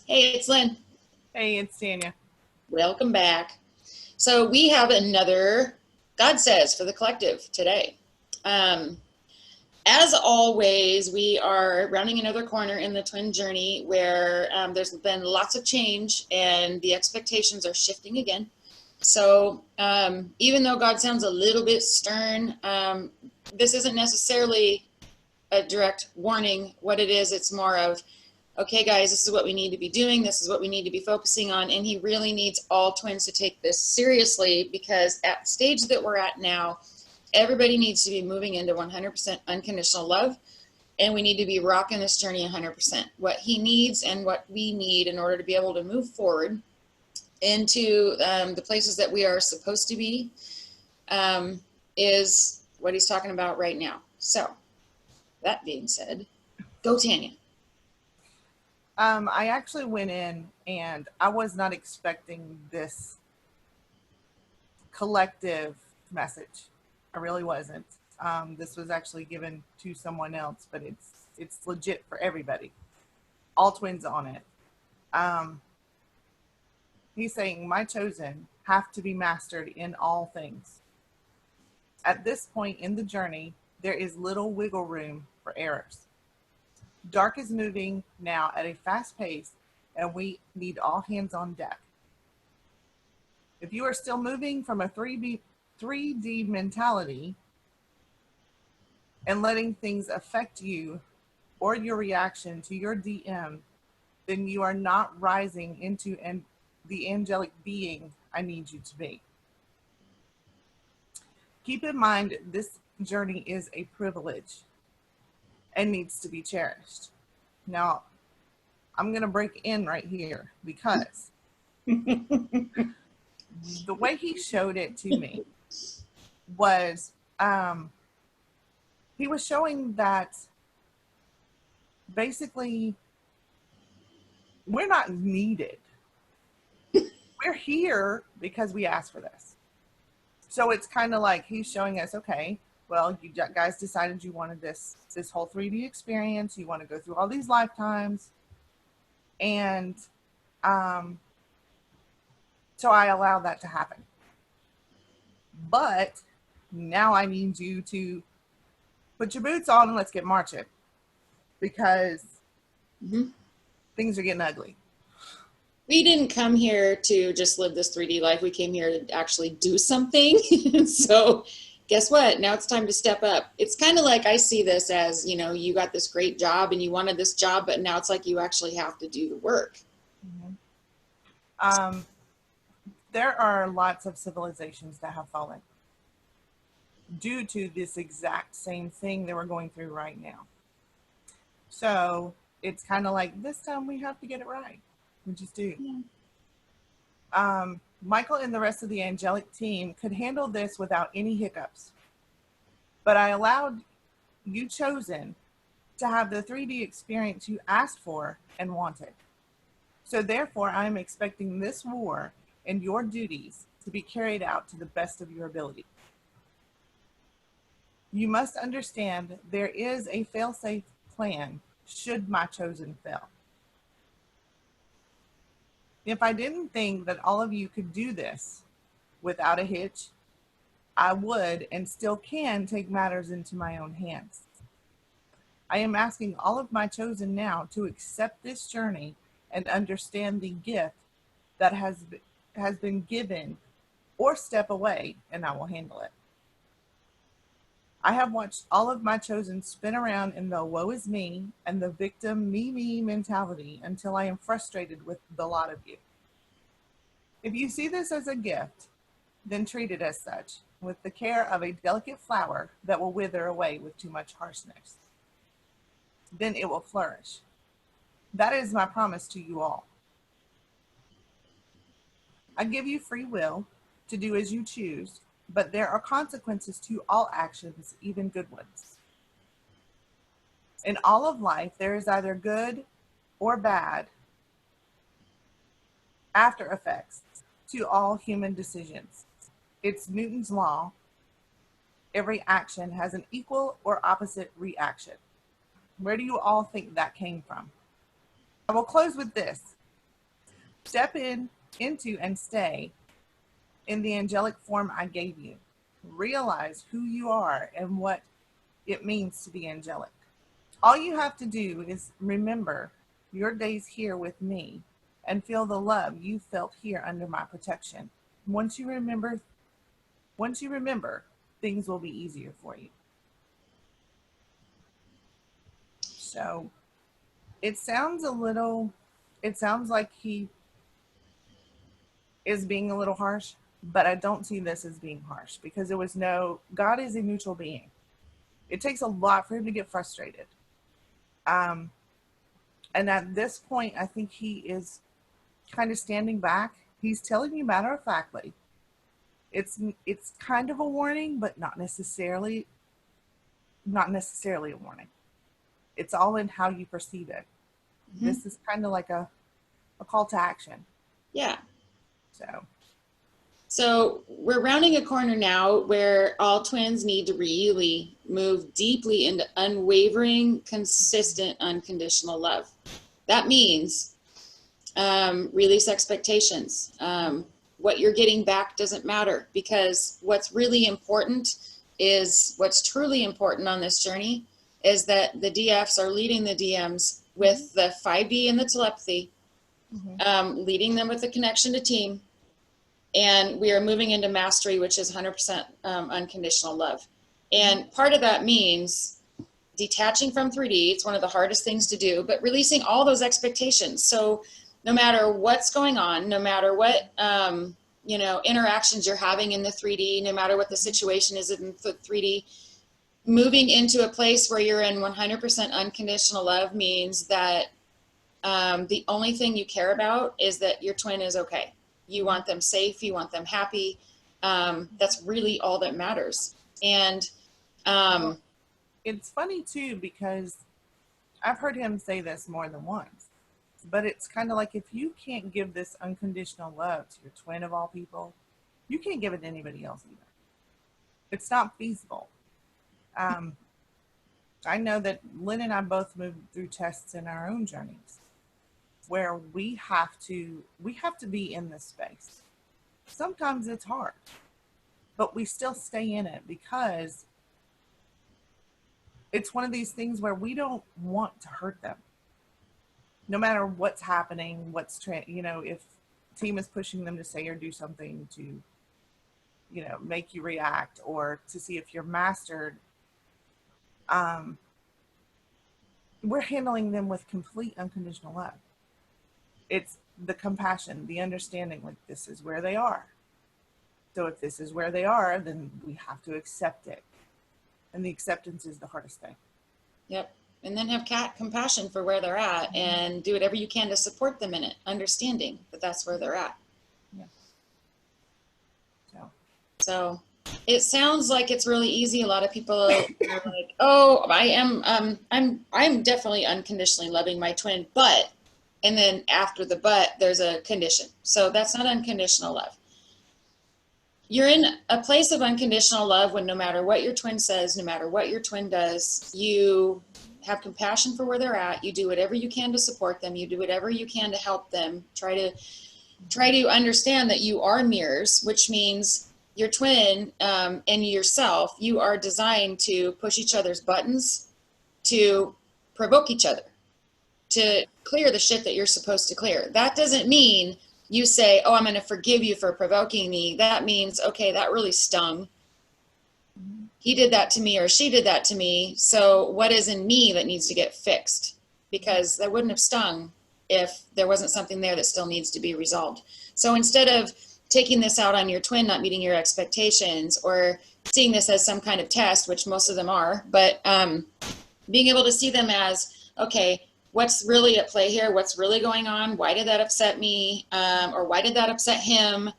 Hey, it's Lynn. Hey, it's Tanya. Welcome back. So we have another God Says for the collective today. Um, as always, we are rounding another corner in the twin journey where there's been lots of change and the expectations are shifting again. So even though God sounds a little bit stern, this isn't necessarily a direct warning. What it is, it's more of, okay, guys, this is what we need to be doing. This is what we need to be focusing on. And he really needs all twins to take this seriously because at the stage that we're at now, everybody needs to be moving into 100% unconditional love. And we need to be rocking this journey 100%. What he needs and what we need in order to be able to move forward into the places that we are supposed to be is what he's talking about right now. So, that being said, go Tanya. I actually went in and I was not expecting this collective message. I really wasn't. This was actually given to someone else, but it's legit for everybody. All twins on it. Um, he's saying, "My chosen have to be mastered in all things." At this point in the journey, there is little wiggle room for errors. Dark is moving now at a fast pace, and we need all hands on deck. If you are still moving from a 3D mentality and letting things affect you or your reaction to your DM, then you are not rising into the angelic being I need you to be. Keep in mind, this journey is a privilege and needs to be cherished. Now, I'm going to break in right here because the way he showed it to me was he was showing that basically we're not needed. We're here because we asked for this. So it's kind of like he's showing us, okay, well, you guys decided you wanted this whole 3D experience. You want to go through all these lifetimes. And um, so I allowed that to happen. But now I need you to put your boots on and let's get marching because things are getting ugly. We didn't come here to just live this 3D life. We came here to actually do something. So guess what? Now it's time to step up. It's kind of like I see this as, you got this great job and you wanted this job, but now it's like you actually have to do the work. Mm-hmm. There are lots of civilizations that have fallen due to this exact same thing that we're going through right now. So it's kind of like this time we have to get it right. We just do. Yeah. Michael and the rest of the angelic team could handle this without any hiccups. But I allowed you chosen to have the 3D experience you asked for and wanted. So therefore, I'm expecting this war and your duties to be carried out to the best of your ability. You must understand there is a fail-safe plan should my chosen fail. If I didn't think that all of you could do this without a hitch, I would and still can take matters into my own hands. I am asking all of my chosen now to accept this journey and understand the gift that has been given, or step away and I will handle it. I have watched all of my chosen spin around in the woe is me and the victim me mentality until I am frustrated with the lot of you. If you see this as a gift, then treat it as such, with the care of a delicate flower that will wither away with too much harshness. Then it will flourish. That is my promise to you all. I give you free will to do as you choose, but there are consequences to all actions, even good ones. In all of life, there is either good or bad after effects to all human decisions. It's Newton's law. Every action has an equal or opposite reaction. Where do you all think that came from? I will close with this. Step into and stay in the angelic form I gave you. Realize who you are and what it means to be angelic. All you have to do is remember your days here with me and feel the love you felt here under my protection. Once you remember, things will be easier for you. So it sounds like he is being a little harsh, but I don't see this as being harsh because God is a neutral being. It takes a lot for him to get frustrated. And at this point, I think he is kind of standing back. He's telling you matter of factly. It's kind of a warning, but not necessarily a warning. It's all in how you perceive it. Mm-hmm. This is kind of like a call to action. Yeah. So we're rounding a corner now where all twins need to really move deeply into unwavering, consistent, unconditional love. That means release expectations. What you're getting back doesn't matter, because what's really important is, what's truly important on this journey is that the DFs are leading the DMs with the 5D and the telepathy, leading them with the connection to team. And we are moving into mastery, which is 100% unconditional love. And part of that means detaching from 3D. It's one of the hardest things to do, but releasing all those expectations. So no matter what's going on, no matter what, interactions you're having in the 3D, no matter what the situation is in the 3D, moving into a place where you're in 100% unconditional love means that the only thing you care about is that your twin is okay. You want them safe. You want them happy. That's really all that matters. And it's funny too, because I've heard him say this more than once, but it's kind of like, if you can't give this unconditional love to your twin of all people, you can't give it to anybody else either. It's not feasible. I know that Lynn and I both moved through tests in our own journeys where we have to be in this space. Sometimes it's hard, but we still stay in it because it's one of these things where we don't want to hurt them. No matter what's happening, if team is pushing them to say or do something to, make you react, or to see if you're mastered, we're handling them with complete unconditional love. It's the compassion, the understanding, like, this is where they are. So if this is where they are, then we have to accept it. And the acceptance is the hardest thing. Yep. And then have compassion for where they're at, and do whatever you can to support them in it, understanding that that's where they're at. Yeah. So it sounds like it's really easy. A lot of people are like, oh, I'm definitely unconditionally loving my twin, but, and then after the but, there's a condition. So that's not unconditional love. You're in a place of unconditional love when no matter what your twin says, no matter what your twin does, you have compassion for where they're at. You do whatever you can to support them. You do whatever you can to help them. Try to understand that you are mirrors, which means your twin and yourself, you are designed to push each other's buttons, to provoke each other, to clear the shit that you're supposed to clear. That doesn't mean you say, oh, I'm going to forgive you for provoking me. That means, okay, that really stung. He did that to me, or she did that to me. So what is in me that needs to get fixed? Because that wouldn't have stung if there wasn't something there that still needs to be resolved. So instead of taking this out on your twin not meeting your expectations, or seeing this as some kind of test, which most of them are, but being able to see them as, okay, what's really at play here? What's really going on? Why did that upset me? Or why did that upset him?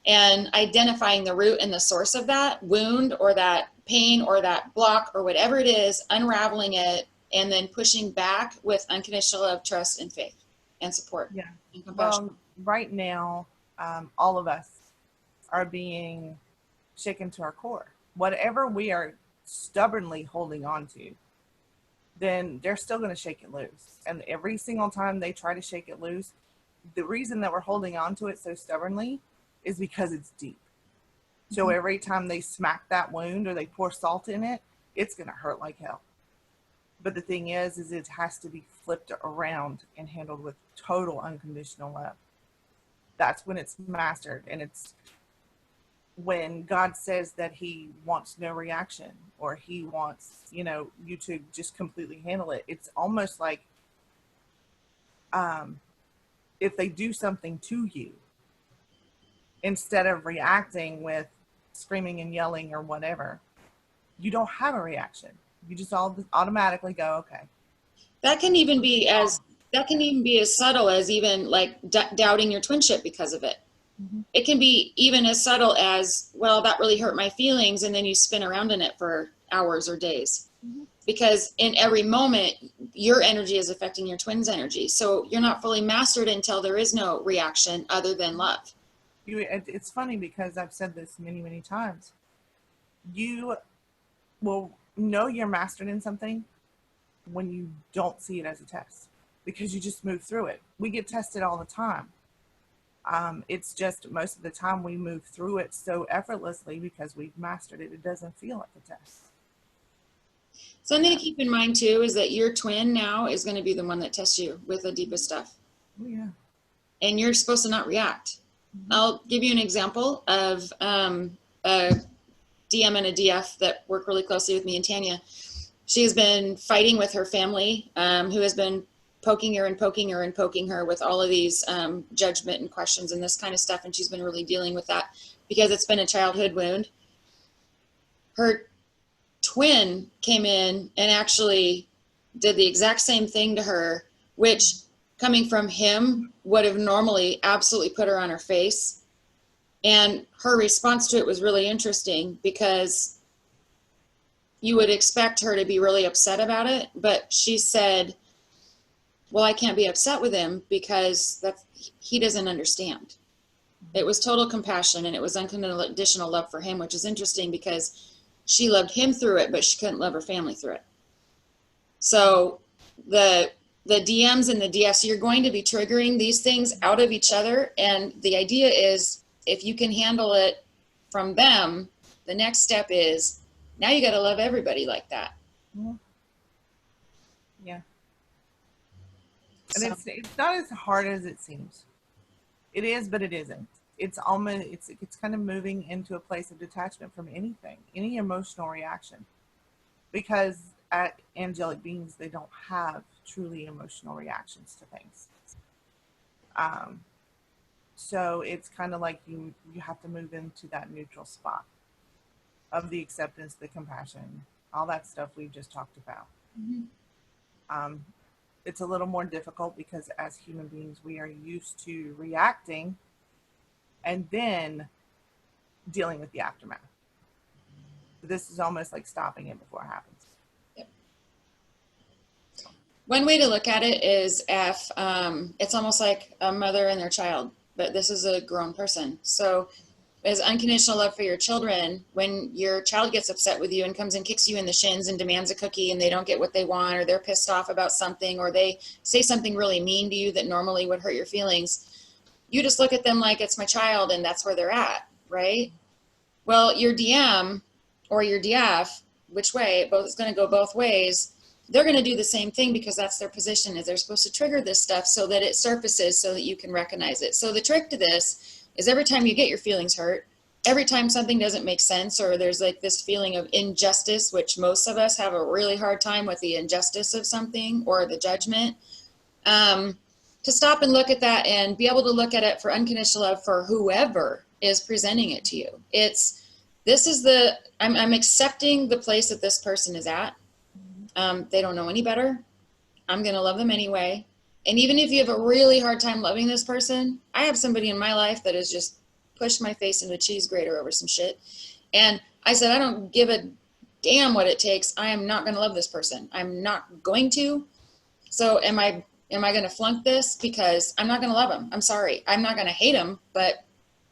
And identifying the root and the source of that wound, or that pain, or that block, or whatever it is, unraveling it, and then pushing back with unconditional love, trust, and faith, and support. Yeah. And compassion. Well, right now, all of us are being shaken to our core. Whatever we are stubbornly holding on to, then they're still going to shake it loose. And every single time they try to shake it loose, the reason that we're holding on to it so stubbornly is because it's deep. So every time they smack that wound or they pour salt in it, it's going to hurt like hell. But the thing is it has to be flipped around and handled with total unconditional love. That's when it's mastered. And it's when God says that he wants no reaction, or he wants, you to just completely handle it. It's almost like if they do something to you, instead of reacting with screaming and yelling or whatever, you don't have a reaction. You just automatically go, okay. That can even be as subtle as even like doubting your twinship because of it. Mm-hmm. It can be even as subtle as, well, that really hurt my feelings, and then you spin around in it for hours or days. Mm-hmm. Because in every moment, your energy is affecting your twin's energy. So you're not fully mastered until there is no reaction other than love. It's funny because I've said this many, many times. You will know you're mastered in something when you don't see it as a test, because you just move through it. We get tested all the time. It's just most of the time we move through it so effortlessly because we've mastered it. It doesn't feel like a test. Something to keep in mind too is that your twin now is going to be the one that tests you with the deepest stuff. Oh, yeah. And you're supposed to not react. Mm-hmm. I'll give you an example of a DM and a DF that work really closely with me and Tanya. She has been fighting with her family, who has been poking her and poking her and poking her with all of these judgment and questions and this kind of stuff. And she's been really dealing with that because it's been a childhood wound. Her twin came in and actually did the exact same thing to her, which coming from him would have normally absolutely put her on her face. And her response to it was really interesting because you would expect her to be really upset about it, but she said, well, I can't be upset with him because he doesn't understand. It was total compassion, and it was unconditional love for him, which is interesting because she loved him through it, but she couldn't love her family through it. So the DMs and the DFs, you're going to be triggering these things out of each other. And the idea is, if you can handle it from them, the next step is, now you got to love everybody like that. Yeah. And so, it's not as hard as it seems. It is, but it isn't. It's almost, it's kind of moving into a place of detachment from anything, any emotional reaction. Because at angelic beings, they don't have truly emotional reactions to things. So it's kind of like you have to move into that neutral spot of the acceptance, the compassion, all that stuff we've just talked about. Mm-hmm. It's a little more difficult because as human beings, we are used to reacting and then dealing with the aftermath. This is almost like stopping it before it happens. Yep. One way to look at it is if it's almost like a mother and their child, but this is a grown person. So as unconditional love for your children, when your child gets upset with you and comes and kicks you in the shins and demands a cookie and they don't get what they want, or they're pissed off about something, or they say something really mean to you that normally would hurt your feelings, you just look at them like it's my child and that's where they're at, right? Well, your DM or your DF, which way, it's going to go both ways. They're going to do the same thing because that's their position, is they're supposed to trigger this stuff so that it surfaces so that you can recognize it. So the trick to this is every time you get your feelings hurt, every time something doesn't make sense, or there's like this feeling of injustice, which most of us have a really hard time with, the injustice of something or the judgment, to stop and look at that and be able to look at it for unconditional love for whoever is presenting it to you. I'm accepting the place that this person is at. They don't know any better. I'm going to love them anyway. And even if you have a really hard time loving this person, I have somebody in my life that has just pushed my face into a cheese grater over some shit. And I said, I don't give a damn what it takes. I am not going to love this person. I'm not going to. So am I going to flunk this? Because I'm not going to love him. I'm sorry. I'm not going to hate him, but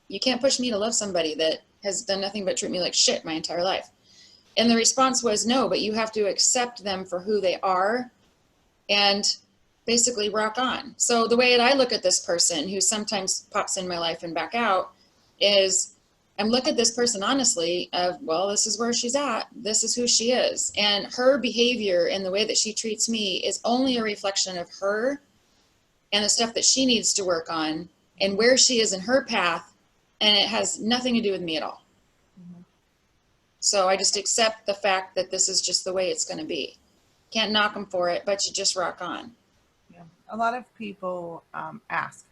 you can't push me to love somebody that has done nothing but treat me like shit my entire life. And the response was no, but you have to accept them for who they are. And basically rock on. So the way that I look at this person who sometimes pops in my life and back out is I'm looking at this person honestly of, well, this is where she's at. This is who she is. And her behavior and the way that she treats me is only a reflection of her and the stuff that she needs to work on and where she is in her path. And it has nothing to do with me at all. Mm-hmm. So I just accept the fact that this is just the way it's going to be. Can't knock them for it, but you just rock on. Yeah. A lot of people ask,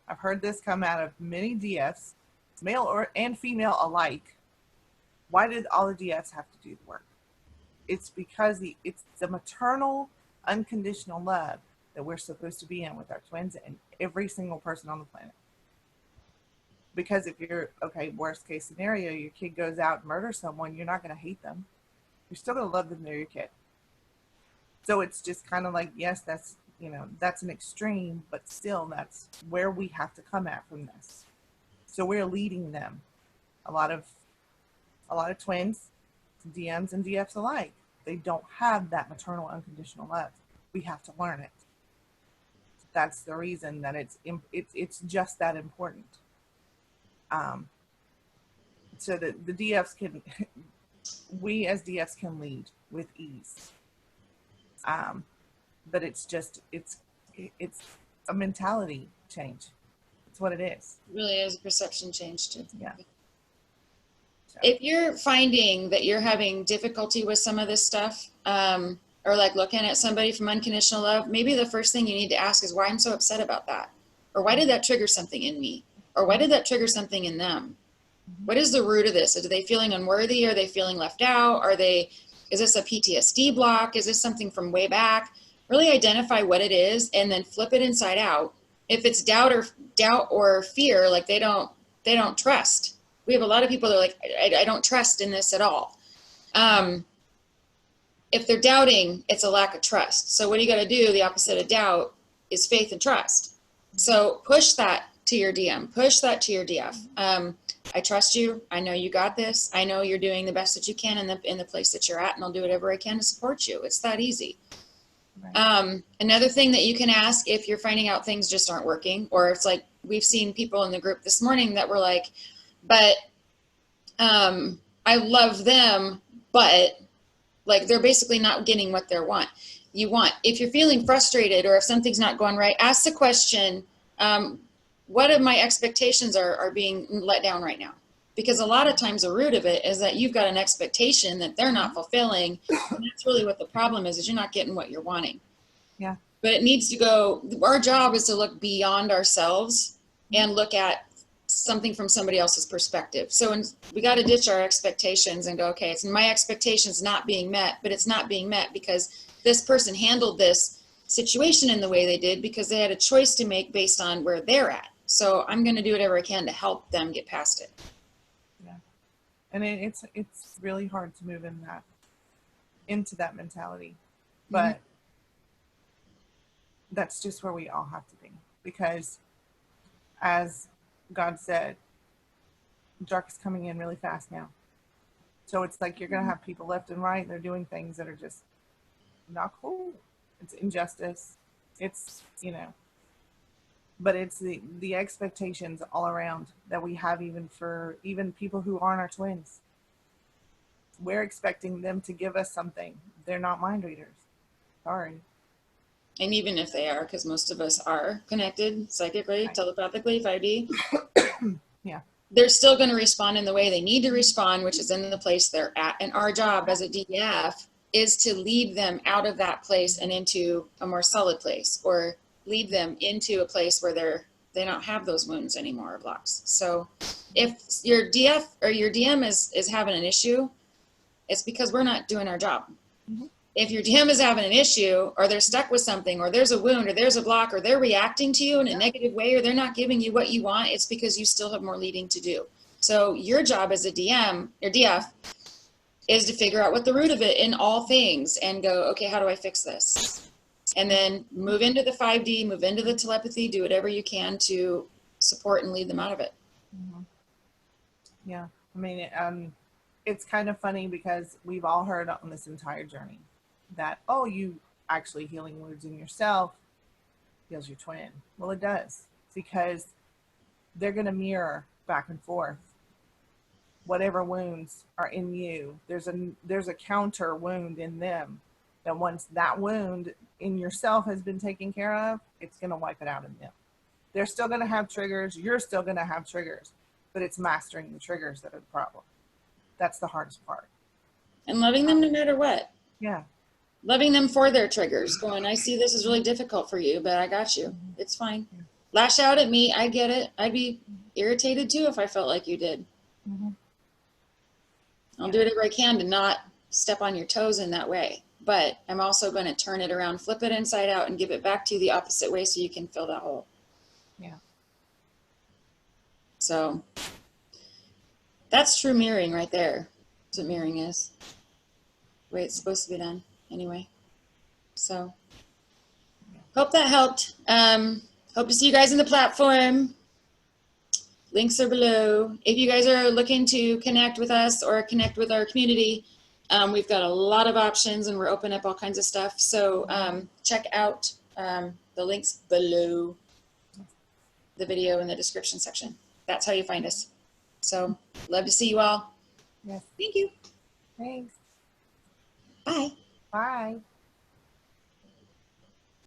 I've heard this come out of many DFs, male and female alike. Why did all the DFs have to do the work? It's because it's the maternal, unconditional love that we're supposed to be in with our twins and every single person on the planet. Because if you're, okay, worst case scenario, your kid goes out and murders someone, you're not going to hate them. You're still going to love them. They're your kid. So it's just kind of like, yes, that's, that's an extreme, but still that's where we have to come at from this. So we're leading them. A lot of twins, DMs and DFs alike, they don't have that maternal unconditional love. We have to learn it. That's the reason that it's just that important. So that the DFs can, we as DFs can lead with ease. But it's a mentality change. It's what it is. It really is a perception change too. Yeah. So. If you're finding that you're having difficulty with some of this stuff, or like looking at somebody from unconditional love, maybe the first thing you need to ask is why I'm so upset about that. Or why did that trigger something in me? Or why did that trigger something in them? What is the root of this? Are they feeling unworthy? Are they feeling left out? Is this a PTSD block? Is this something from way back? Really identify what it is and then flip it inside out. If it's doubt or fear, like they don't trust. We have a lot of people that are like, I don't trust in this at all. If they're doubting, it's a lack of trust. So what do you got to do? The opposite of doubt is faith and trust. So push that to your DM, push that to your DF. I trust you. I know you got this. I know you're doing the best that you can in the place that you're at, and I'll do whatever I can to support you. It's that easy. Right. Another thing that you can ask if you're finding out things just aren't working, or it's like we've seen people in the group this morning that were like, but I love them, but like they're basically not getting what they want. If you're feeling frustrated or if something's not going right, ask the question, what of my expectations are being let down right now? Because a lot of times the root of it is that you've got an expectation that they're not fulfilling. And that's really what the problem is you're not getting what you're wanting. Yeah. But it needs to go, our job is to look beyond ourselves and look at something from somebody else's perspective. So we got to ditch our expectations and go, okay, it's my expectations not being met, but it's not being met because this person handled this situation in the way they did because they had a choice to make based on where they're at. So I'm going to do whatever I can to help them get past it. Yeah. And it's really hard to move into that mentality, but that's just where we all have to be, because as God said, dark is coming in really fast now. So it's like you're going to have people left and right. They're doing things that are just not cool. It's injustice. It's, but it's the expectations all around that we have even people who aren't our twins. We're expecting them to give us something. They're not mind readers. Sorry. And even if they are, because most of us are connected psychically, right, telepathically, 5D, yeah, they're still going to respond in the way they need to respond, which is in the place they're at. And our job as a DF is to lead them out of that place and into a more solid place, or lead them into a place where they don't have those wounds anymore or blocks. So if your DF or your DM is having an issue, it's because we're not doing our job. Mm-hmm. If your DM is having an issue, or they're stuck with something, or there's a wound, or there's a block, or they're reacting to you in a negative way, or they're not giving you what you want, it's because you still have more leading to do. So your job as a DM or DF is to figure out what the root of it in all things and go, okay, how do I fix this? And then move into the 5D, move into the telepathy, do whatever you can to support and lead them out of it. Mm-hmm. Yeah. I mean, it's kind of funny because we've all heard on this entire journey that, oh, you actually healing wounds in yourself heals your twin. Well, it does, because they're going to mirror back and forth whatever wounds are in you. There's a counter wound in them that once that wound in yourself has been taken care of, it's going to wipe it out in them. They're still going to have triggers. You're still going to have triggers, but it's mastering the triggers that are the problem. That's the hardest part. And loving them no matter what. Yeah. Loving them for their triggers. Going, I see this is really difficult for you, but I got you. It's fine. Lash out at me. I get it. I'd be irritated too if I felt like you did. Mm-hmm. I'll do whatever I can to not step on your toes in that way. But I'm also going to turn it around, flip it inside out, and give it back to you the opposite way so you can fill that hole. Yeah. So that's true mirroring right there. That's what mirroring is. The way it's supposed to be done anyway. So hope that helped. Hope to see you guys in the platform. Links are below. If you guys are looking to connect with us or connect with our community, we've got a lot of options and we're opening up all kinds of stuff. So check out the links below the video in the description section. That's how you find us. So love to see you all. Yes. Thank you. Thanks. Bye. Bye.